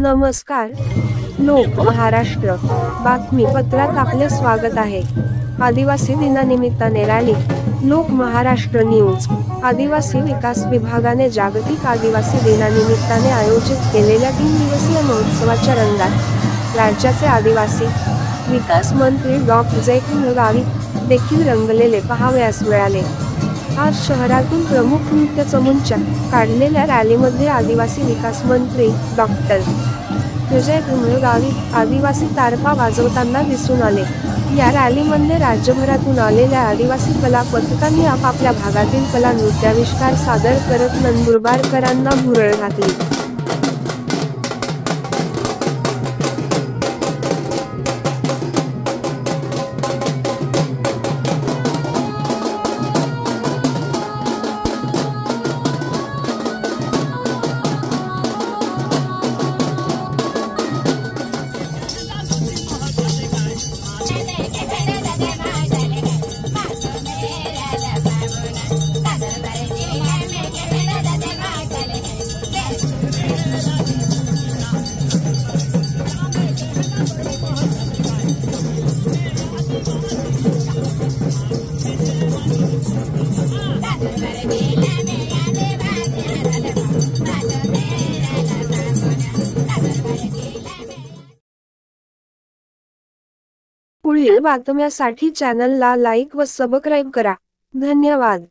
नमस्कार. लोक महाराष्ट्र बातमीपत्रात आपले स्वागत आहे. आदिवासी दिनानिमित्ताने रॅली. लोक महाराष्ट्र न्यूज. आदिवासी विकास विभागाने जागतिक आदिवासी दिनानिमित्ताने आयोजित केलेल्या 3 दिवसीय महोत्सवाच्या रंगात राज्याचे आदिवासी विकास मंत्री डॉ. जयकुमार गावित देखील रंगलेले पाहावयास मिळाले. आज शहरातून प्रमुख नृत्य चमूंच्या काढलेल्या रॅलीमध्ये आदिवासी विकास मंत्री डॉ. जयकुमार गावित आदिवासी तारपा वाजवताना दिसून आले. या रॅलीमध्ये राज्यभरातून आलेल्या आदिवासी कला पथकांनी आपापल्या भागातील कला नृत्याविष्कार सादर करत नंदुरबारकरांना भुरळ घातली. पुढील बातम्यांसाठी चॅनलला लाईक व सबस्क्राईब करा. धन्यवाद.